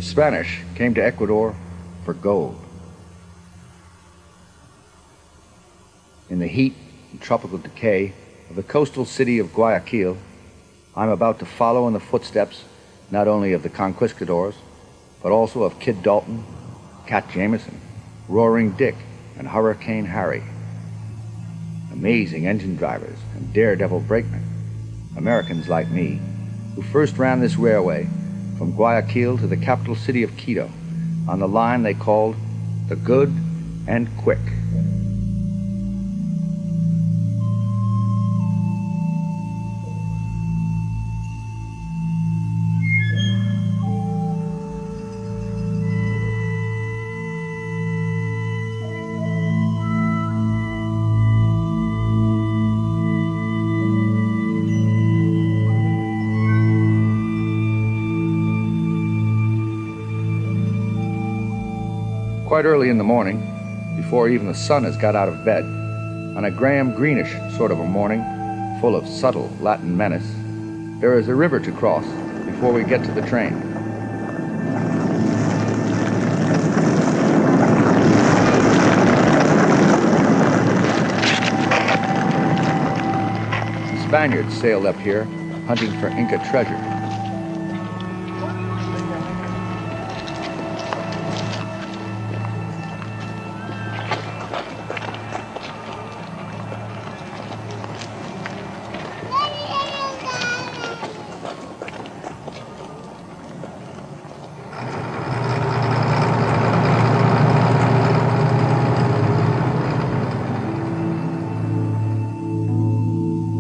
The Spanish came to Ecuador for gold. In the heat and tropical decay of the coastal city of Guayaquil, I'm about to follow in the footsteps not only of the conquistadors, but also of Kid Dalton, Cat Jameson, Roaring Dick, and Hurricane Harry. Amazing engine drivers and daredevil brakemen, Americans like me, who first ran this railway from Guayaquil to the capital city of Quito on the line they called the Good and Quick. Quite early in the morning, before even the sun has got out of bed, on a Graham-greenish sort of a morning, full of subtle Latin menace, there is a river to cross before we get to the train. The Spaniards sailed up here, hunting for Inca treasure.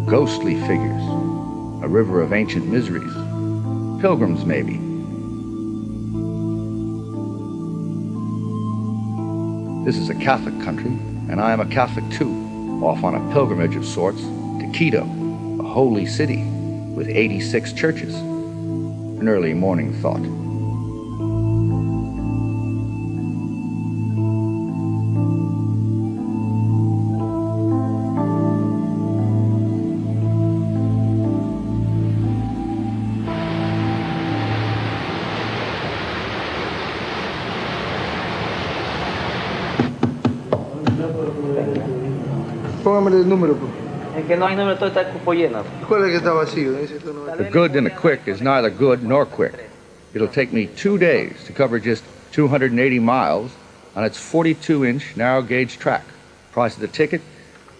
Ghostly figures, a river of ancient miseries, pilgrims maybe. This is a Catholic country, and I am a Catholic too, off on a pilgrimage of sorts to Quito, a holy city with 86 churches. An early morning thought. Póngame el número, pues. Es que no hay número, todo está cupo lleno. ¿Cuál es el que está vacío? Ese tú no- The Good and the Quick is neither good nor quick. It'll take me 2 days to cover just 280 miles on its 42-inch narrow-gauge track. Price of the ticket,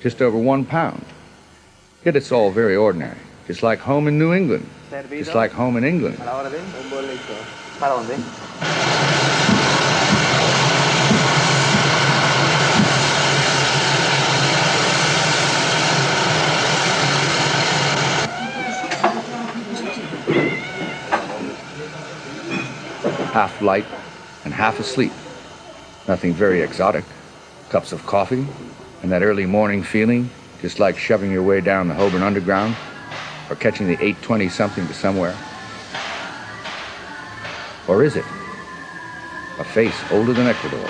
just over £1. Yet it's all very ordinary, just like home in New England, just like home in England. A la orden. Un boleto. ¿Para dónde? Half light and half asleep. Nothing very exotic. Cups of coffee and that early morning feeling, just like shoving your way down the Holborn Underground or catching the 8:20 something to somewhere. Or is it? A face older than Ecuador.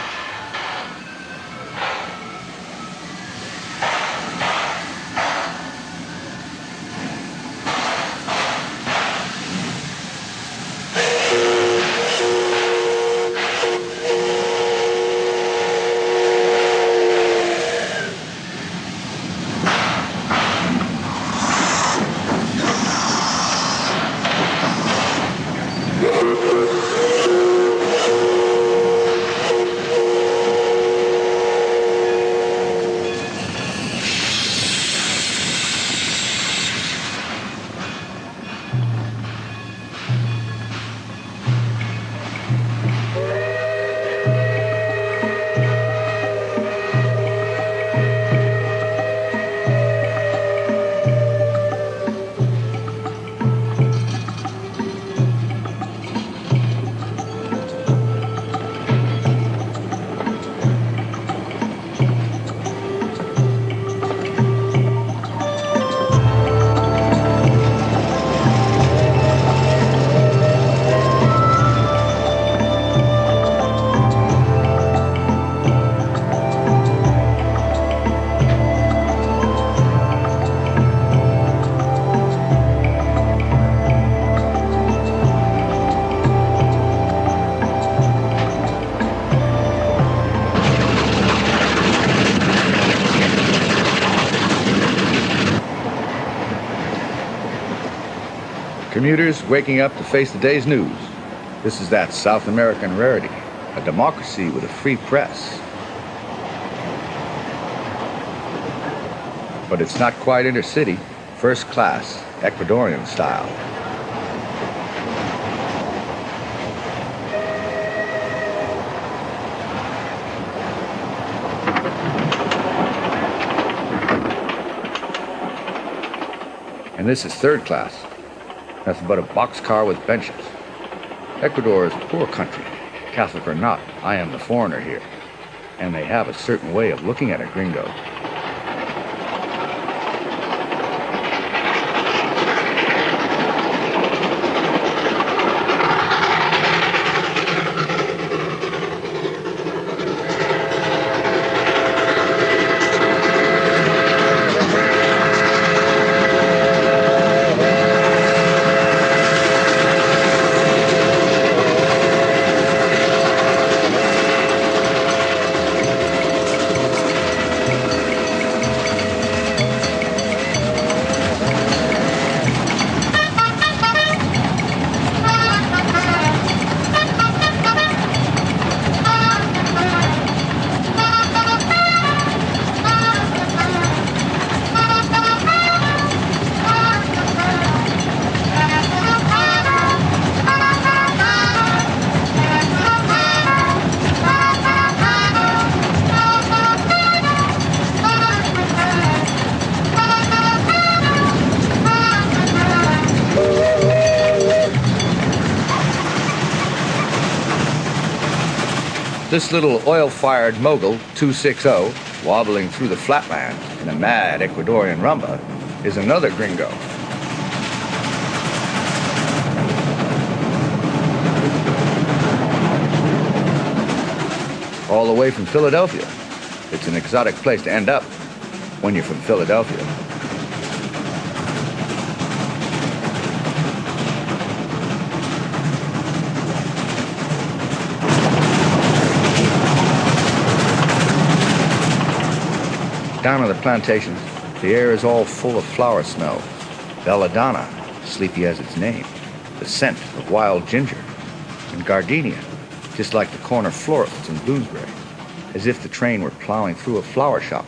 Commuters waking up to face the day's news. This is that South American rarity, a democracy with a free press. But it's not quite intercity, first class, Ecuadorian style. And this is third class. Nothing but a boxcar with benches. Ecuador is a poor country. Catholic or not, I am the foreigner here. And they have a certain way of looking at a gringo. This little oil-fired mogul, 260, wobbling through the flatlands in a mad Ecuadorian rumba, is another gringo. All the way from Philadelphia. It's an exotic place to end up when you're from Philadelphia. Down on the plantations, the air is all full of flower smells. Belladonna, sleepy as its name, the scent of wild ginger, and gardenia, just like the corner florists in Bloomsbury, as if the train were plowing through a flower shop.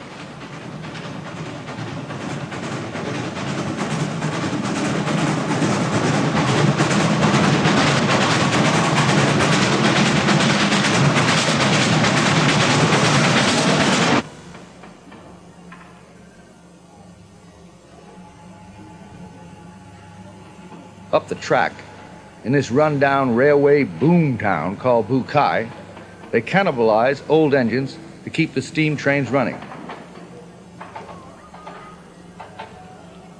Up the track, in this run-down railway boom town called Bukai, they cannibalize old engines to keep the steam trains running.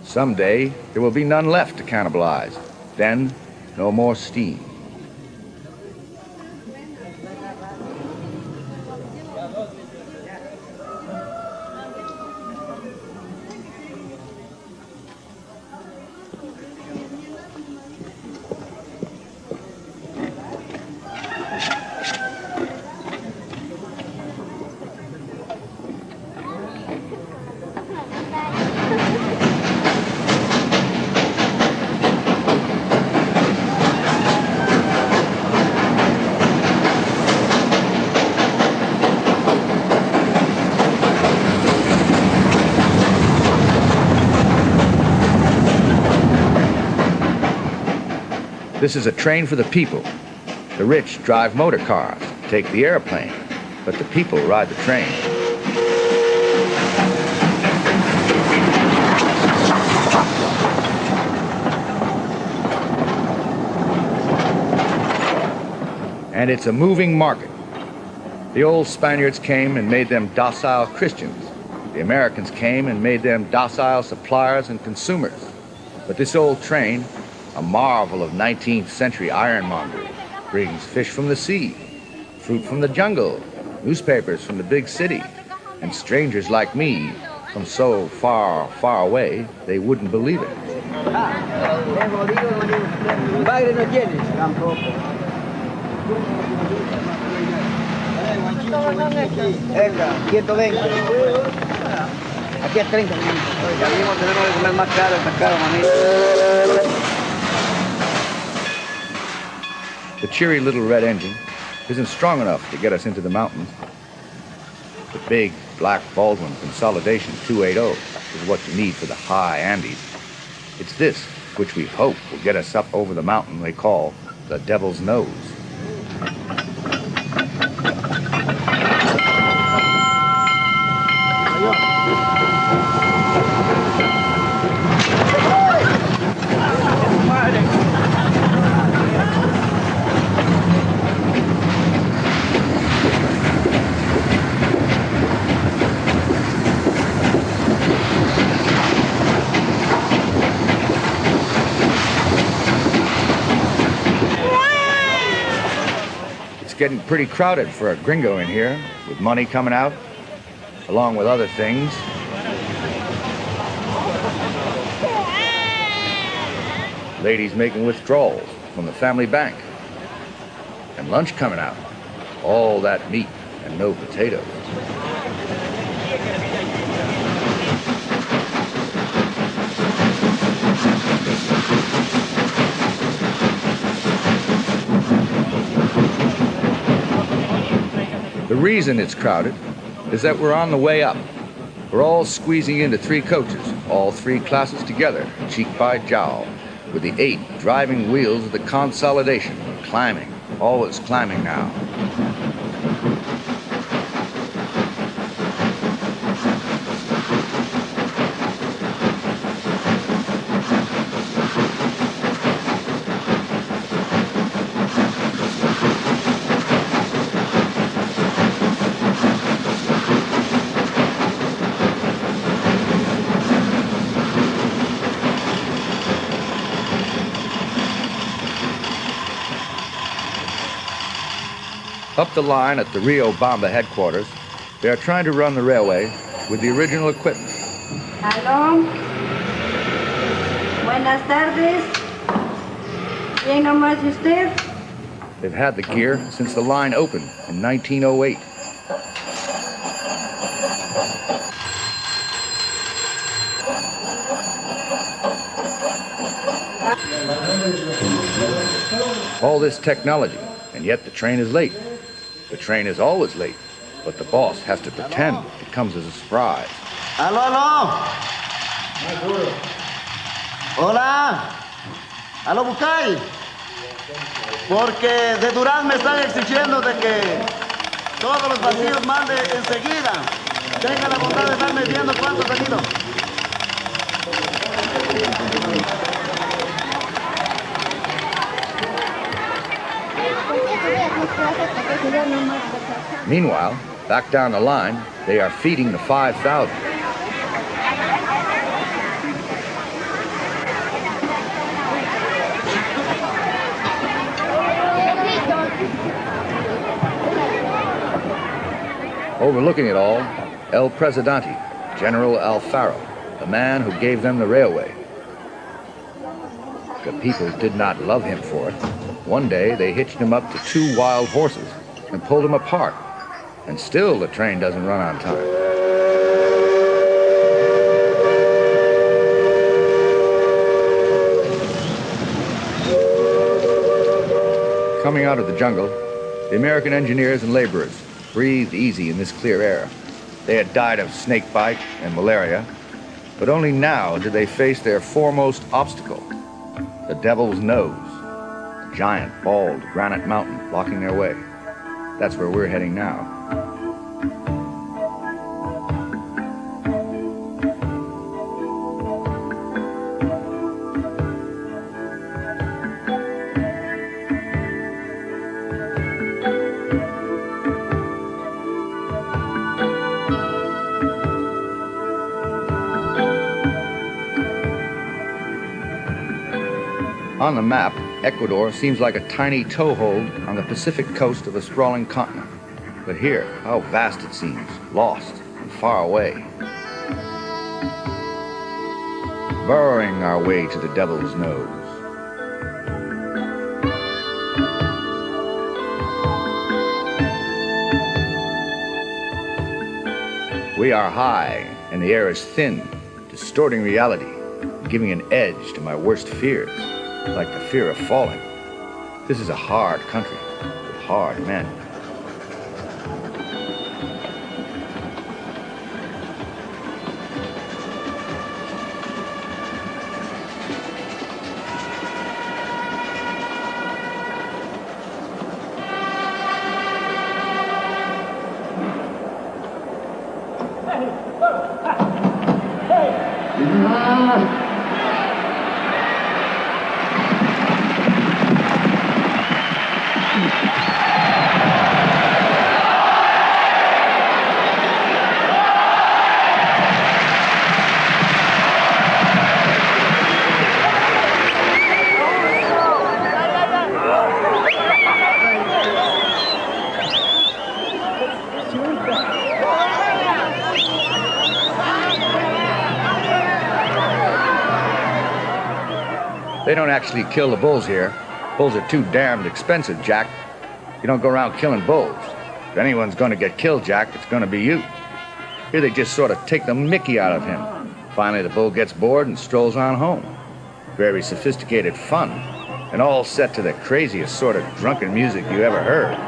Someday, there will be none left to cannibalize. Then, no more steam. This is a train for the people. The rich drive motor cars, take the airplane, but the people ride the train. And it's a moving market. The old Spaniards came and made them docile Christians. The Americans came and made them docile suppliers and consumers. But this old train, a marvel of 19th century ironmongery, brings fish from the sea, fruit from the jungle, newspapers from the big city, and strangers like me from so far, far away, they wouldn't believe it. Aquí es 30 minutos. Ya vimos, tenemos que comer más caro, el pescado, manito. The cheery little red engine isn't strong enough to get us into the mountains. The big black Baldwin Consolidation 280 is what you need for the high Andes. It's this which we hope will get us up over the mountain they call the Devil's Nose. It's getting pretty crowded for a gringo in here, with money coming out, along with other things. Ladies making withdrawals from the family bank. And lunch coming out. All that meat and no potatoes. The reason it's crowded is that we're on the way up. We're all squeezing into 3 coaches, all 3 classes together, cheek by jowl, with the 8 driving wheels of the Consolidation, climbing, always climbing now. Up the line at the Rio Bamba headquarters, they are trying to run the railway with the original equipment. Aló. Buenas tardes. ¿Bien nomás y usted? They've had the gear since the line opened in 1908. All this technology, and yet the train is late. The train is always late, but the boss has to pretend it comes as a surprise. ¡Aló, aló! ¡Hola! ¡Aló, Bukai! Porque de Durán me están exigiendo de que todos los vacíos mande enseguida. Tenga la bondad de estarme viendo cuántos han ido. Meanwhile, back down the line, they are feeding the 5,000. Overlooking it all, El Presidente, General Alfaro, the man who gave them the railway. The people did not love him for it. One day, they hitched him up to 2 wild horses and pulled him apart. And still the train doesn't run on time. Coming out of the jungle, the American engineers and laborers breathed easy in this clear air. They had died of snake bite and malaria, but only now did they face their foremost obstacle, the Devil's Nose, a giant, bald granite mountain blocking their way. That's where we're heading now. On the map, Ecuador seems like a tiny toehold on the Pacific coast of a sprawling continent. But here, how vast it seems, lost and far away. Burrowing our way to the Devil's Nose. We are high, and the air is thin, distorting reality, giving an edge to my worst fears, like the fear of falling. This is a hard country with hard men. They don't actually kill the bulls here. Bulls are too damned expensive, Jack. You don't go around killing bulls. If anyone's gonna get killed, Jack, it's gonna be you. Here they just sort of take the mickey out of him. Finally, the bull gets bored and strolls on home. Very sophisticated fun, and all set to the craziest sort of drunken music you ever heard.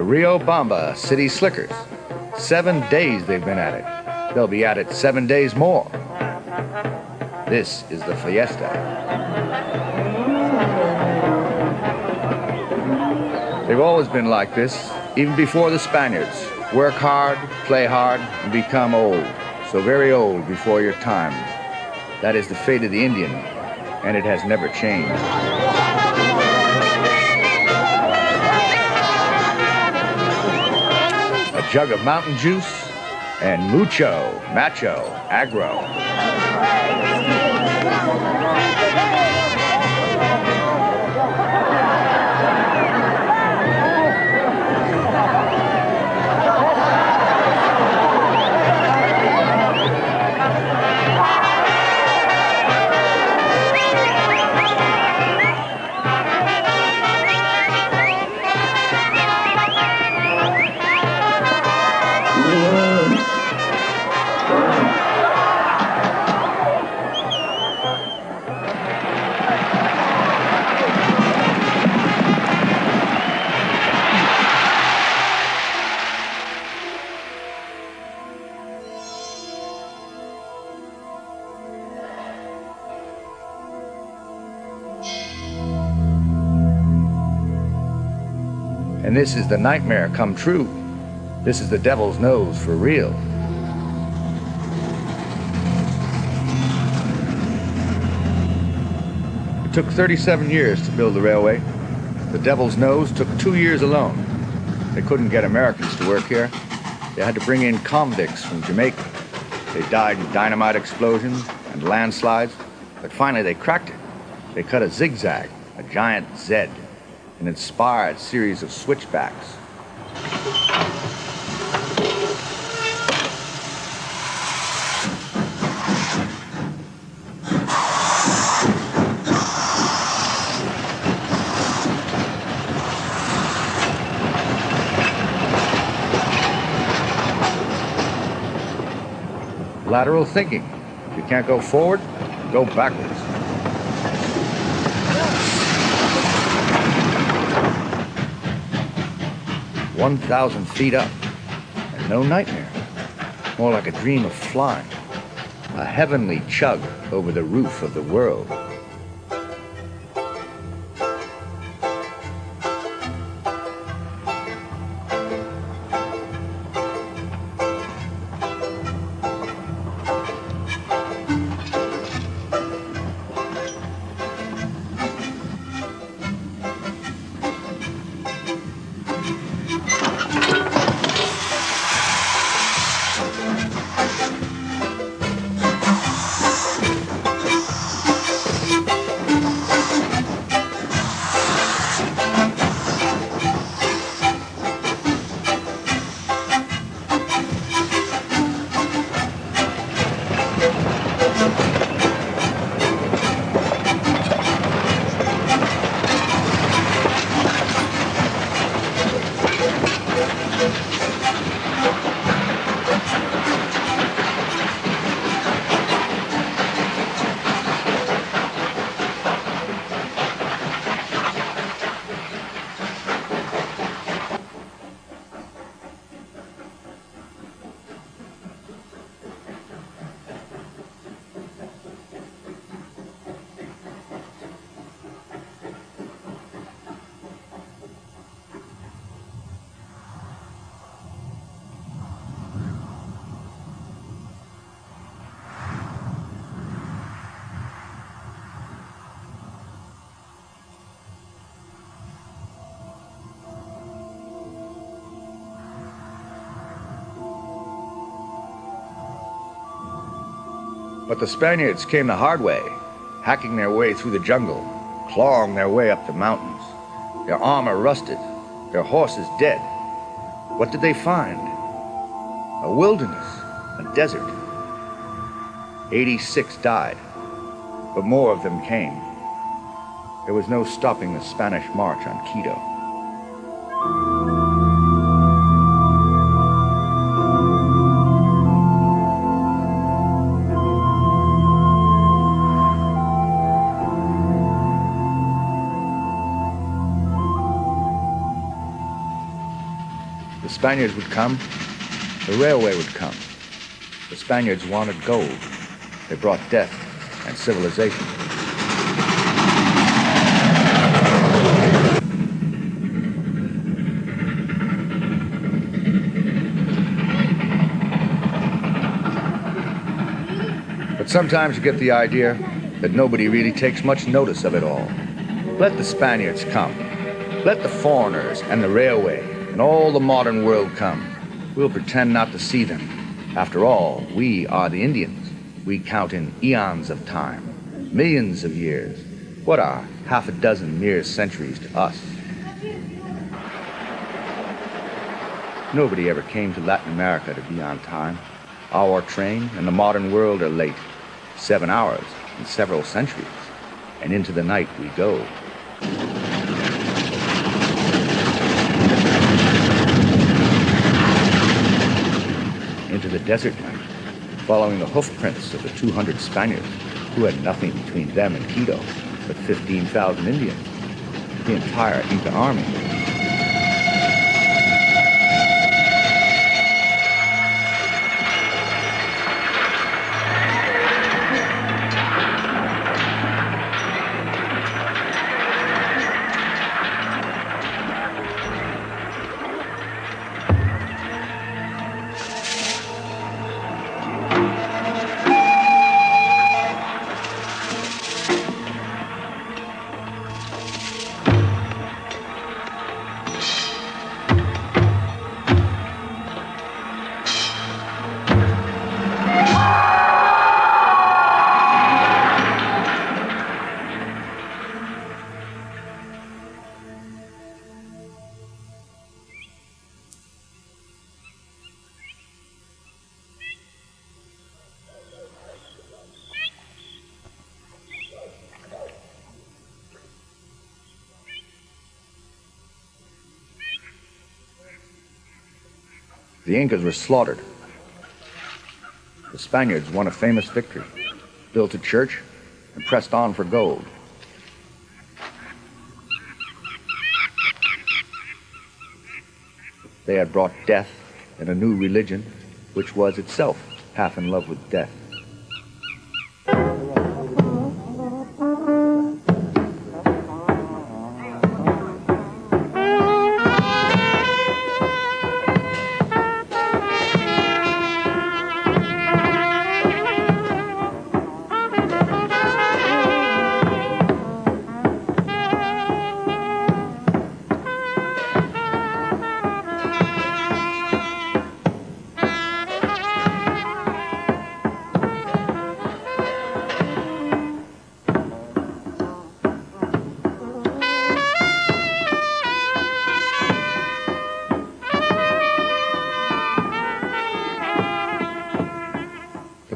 Rio Bamba City Slickers. 7 days they've been at it. They'll be at it 7 days more. This is the fiesta. They've always been like this, even before the Spaniards. Work hard, play hard, and become old. So very old before your time. That is the fate of the Indian, and it has never changed. Jug of mountain juice, and mucho, macho, agro. And this is the nightmare come true. This is the devil's nose for real. It took 37 years to build the railway. The devil's nose took 2 years alone. They couldn't get Americans to work here. They had to bring in convicts from Jamaica. They died in dynamite explosions and landslides, but finally they cracked it. They cut a zigzag, a giant Z, an inspired series of switchbacks. Lateral thinking. If you can't go forward, go backwards. "1,000 feet up, and no nightmare. More like a dream of flying. A heavenly chug over the roof of the world." But the Spaniards came the hard way, hacking their way through the jungle, clawing their way up the mountains. Their armor rusted, their horses dead. What did they find? A wilderness, a desert. 86 died, but more of them came. There was no stopping the Spanish march on Quito. The Spaniards would come, the railway would come. The Spaniards wanted gold. They brought death and civilization. But sometimes you get the idea that nobody really takes much notice of it all. Let the Spaniards come. Let the foreigners and the railway and all the modern world come. We'll pretend not to see them. After all, we are the Indians. We count in eons of time, millions of years. What are half a dozen mere centuries to us? Nobody ever came to Latin America to be on time. Our train and the modern world are late. 7 hours and several centuries. And into the night we go. Into the desert night, following the hoof prints of the 200 Spaniards who had nothing between them and Quito but 15,000 Indians, the entire Inca army. The Incas were slaughtered. The Spaniards won a famous victory, built a church, and pressed on for gold. They had brought death and a new religion, which was itself half in love with death.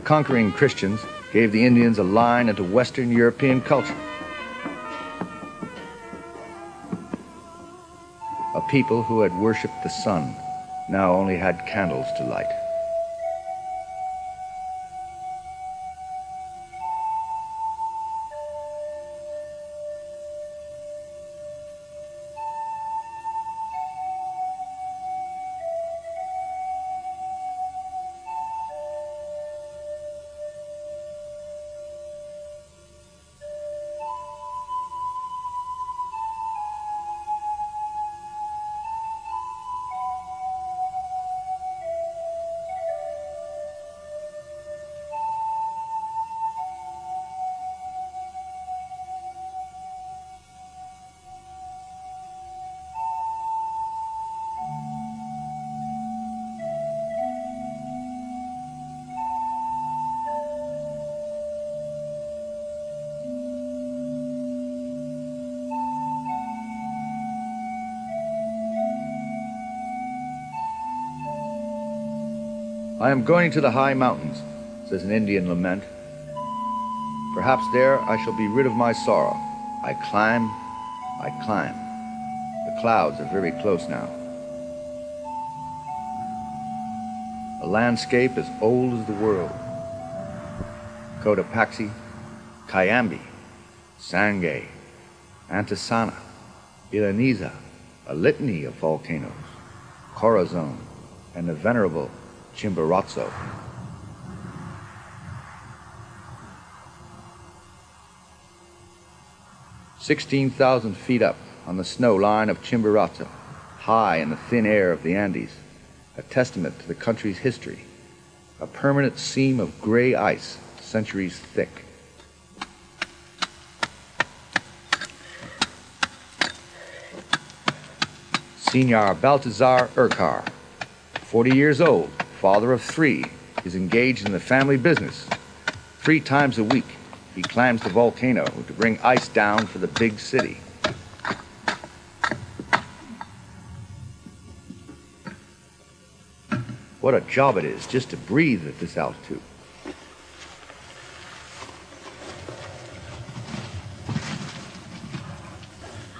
Conquering Christians gave the Indians a line into Western European culture. A people who had worshipped the sun now only had candles to light. I am going to the high mountains, says an Indian lament. Perhaps there I shall be rid of my sorrow. I climb, I climb. The clouds are very close now. A landscape as old as the world. Cotopaxi, Cayambe, Sangay, Antisana, Ilaniza, a litany of volcanoes, Corazon, and the venerable Chimborazo. "16,000 feet up on the snow line of Chimborazo, high in the thin air of the Andes, a testament to the country's history, a permanent seam of gray ice centuries thick. Senor Baltazar Urcar, 40 years old, father of 3, is engaged in the family business. 3 times a week, he climbs the volcano to bring ice down for the big city. What a job it is just to breathe at this altitude.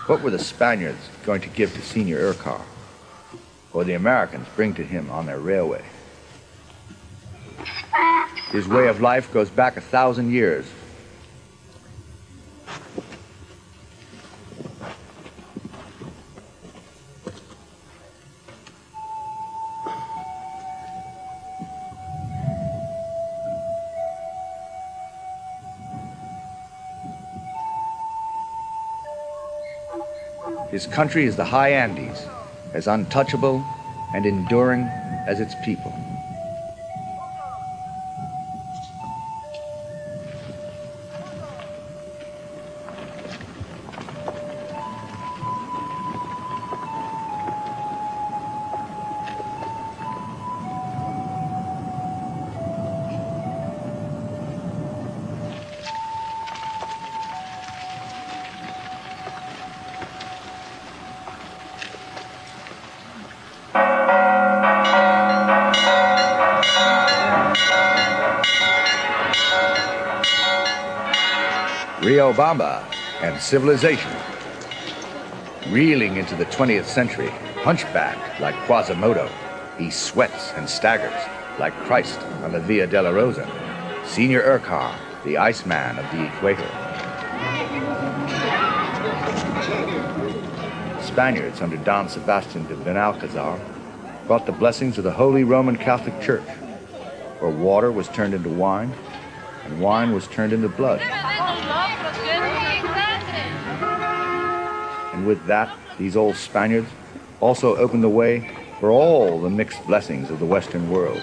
What were the Spaniards going to give to Senor Urcar, or the Americans bring to him on their railway? His way of life goes back 1,000 years. His country is the high Andes, as untouchable and enduring as its people. Riobamba and civilization. Reeling into the 20th century, hunchbacked like Quasimodo, he sweats and staggers like Christ on the Via della Rosa. Senor Urcar, the Iceman of the Equator. Spaniards under Don Sebastian de Benalcazar brought the blessings of the Holy Roman Catholic Church, where water was turned into wine and wine was turned into blood. And with that, these old Spaniards also opened the way for all the mixed blessings of the Western world.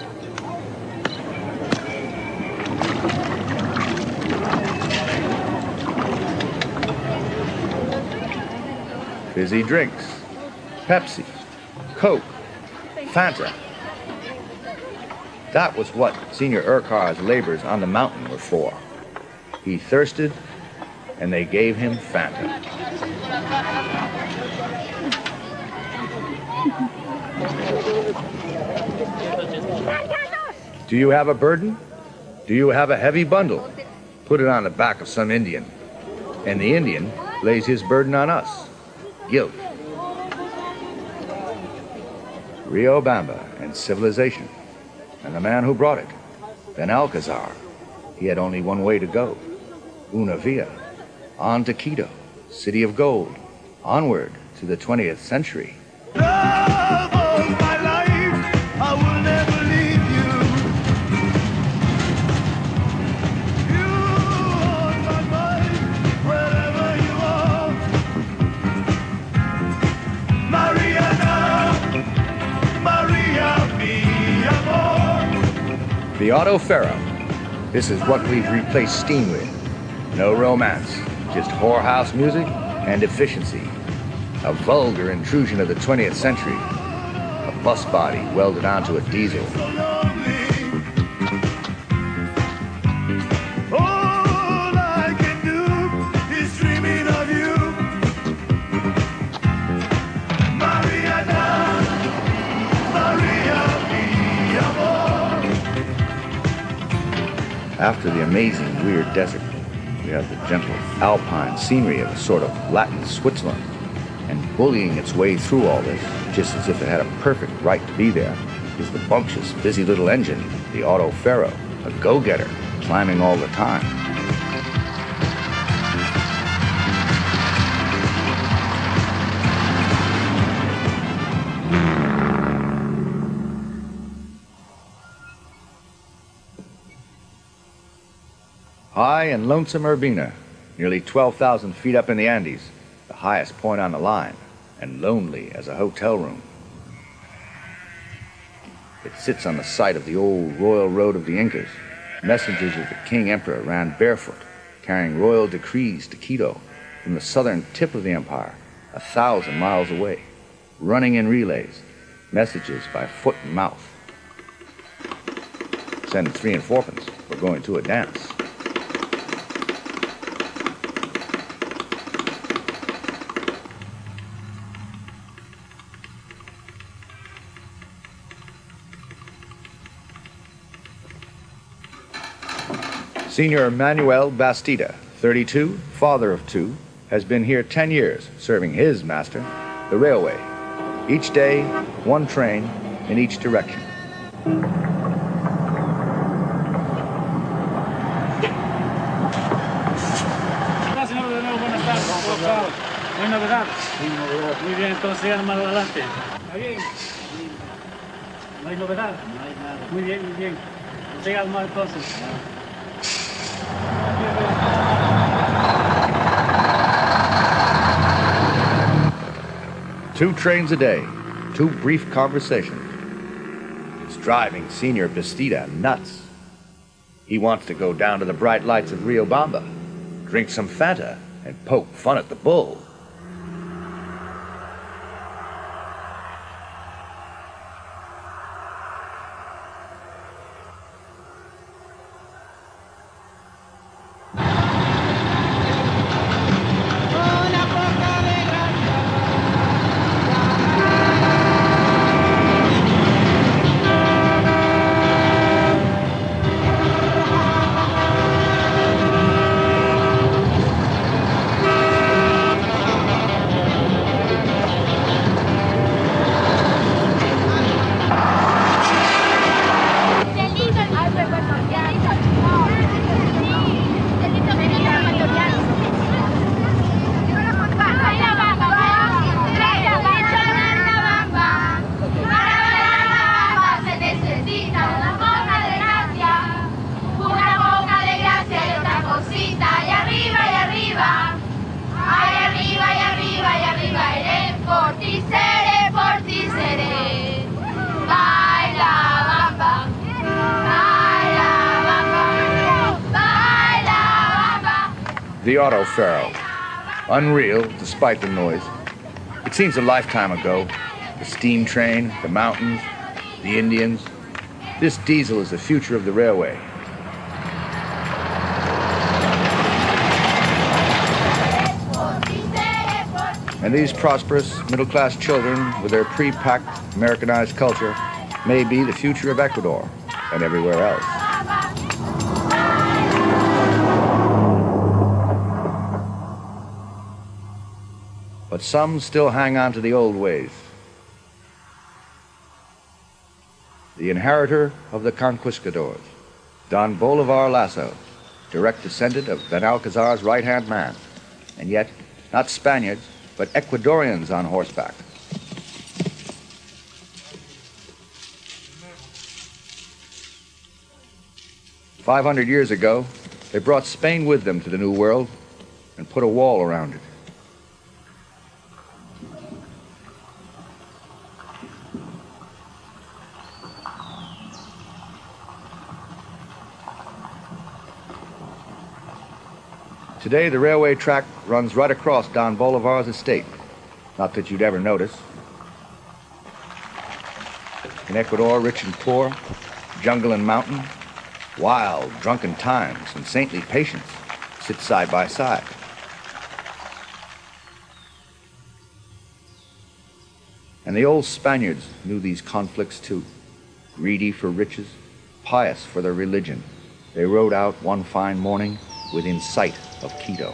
Fizzy drinks, Pepsi, Coke, Fanta. That was what Senor Urcar's labors on the mountain were for. He thirsted, and they gave him Fanta. Do you have a burden? Do you have a heavy bundle? Put it on the back of some Indian. And the Indian lays his burden on us. Guilt. Riobamba and civilization. And the man who brought it, Benalcazar. He had only one way to go. Una via. On to Quito, city of gold. Onward to the 20th century. Love of my life, I will never leave you. You on my mind, wherever you are. Maria, mi amor. The Auto Ferro. This is what we've replaced steam with. No romance, just whorehouse music and efficiency. A vulgar intrusion of the 20th century. A bus body welded onto a diesel. All I can do is dreaming of you. Maria, mi amor. After the amazing weird desert, we have the gentle alpine scenery of a sort of Latin Switzerland. And bullying its way through all this, just as if it had a perfect right to be there, is the bumptious, busy little engine, the Auto Pharaoh, a go-getter, climbing all the time. High and lonesome Urbina, nearly 12,000 feet up in the Andes, the highest point on the line, and lonely as a hotel room. It sits on the site of the old royal road of the Incas. Messengers of the King Emperor ran barefoot, carrying royal decrees to Quito from the southern tip of the empire, 1,000 miles away, running in relays, messages by foot and mouth. Send 3 and 4pence, we're going to a dance. Senor Manuel Bastida, 32, father of 2, has been here 10 years, serving his master, the railway. Each day, 1 train in each direction. ¿No hay novedad? Muy bien, entonces sigan más adelante. ¿Está bien? ¿No hay novedad? No hay nada. Muy bien, muy bien. Sigan más entonces. 2 trains a day, 2 brief conversations. It's driving Senor Bastida nuts. He wants to go down to the bright lights of Riobamba, drink some Fanta, and poke fun at the bull. The Auto Pharaoh. Unreal, despite the noise. It seems a lifetime ago. The steam train, the mountains, the Indians. This diesel is the future of the railway. And these prosperous, middle-class children, with their pre-packed, Americanized culture, may be the future of Ecuador and everywhere else. But some still hang on to the old ways. The inheritor of the conquistadors, Don Bolivar Lasso, direct descendant of Benalcazar's right-hand man, and yet not Spaniards, but Ecuadorians on horseback. "500 years ago, they brought Spain with them to the New World and put a wall around it. Today, the railway track runs right across Don Bolivar's estate. Not that you'd ever notice. In Ecuador, rich and poor, jungle and mountain, wild, drunken times and saintly patience sit side by side. And the old Spaniards knew these conflicts too. Greedy for riches, pious for their religion. they rode out one fine morning within sight of Quito.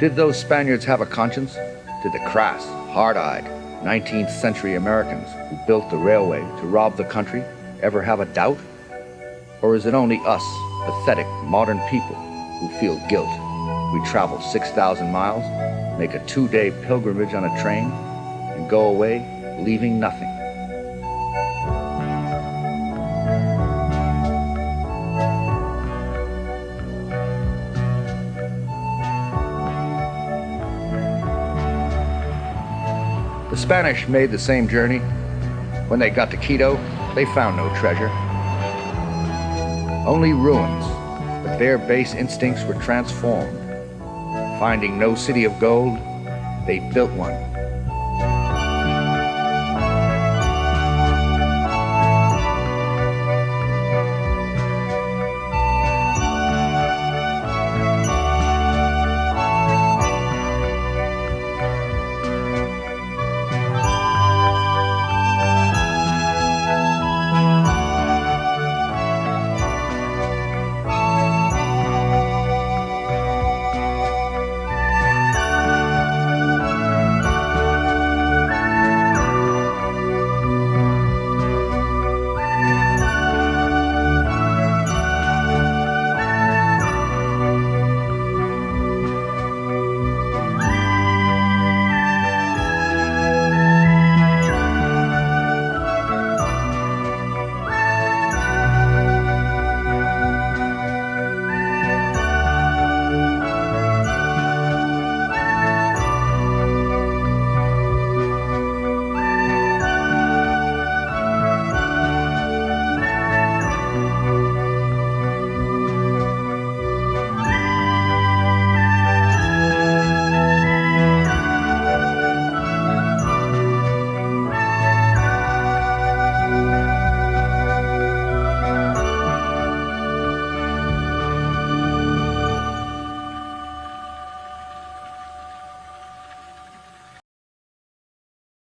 Did those Spaniards have a conscience? Did the crass, hard-eyed 19th century Americans who built the railway to rob the country ever have a doubt? Or is it only us, pathetic modern people, who feel guilt? We travel 6,000 miles, make a 2-day pilgrimage on a train, and go away leaving nothing. The Spanish made the same journey. When they got to Quito, they found no treasure. Only ruins, but their base instincts were transformed. Finding no city of gold, they built one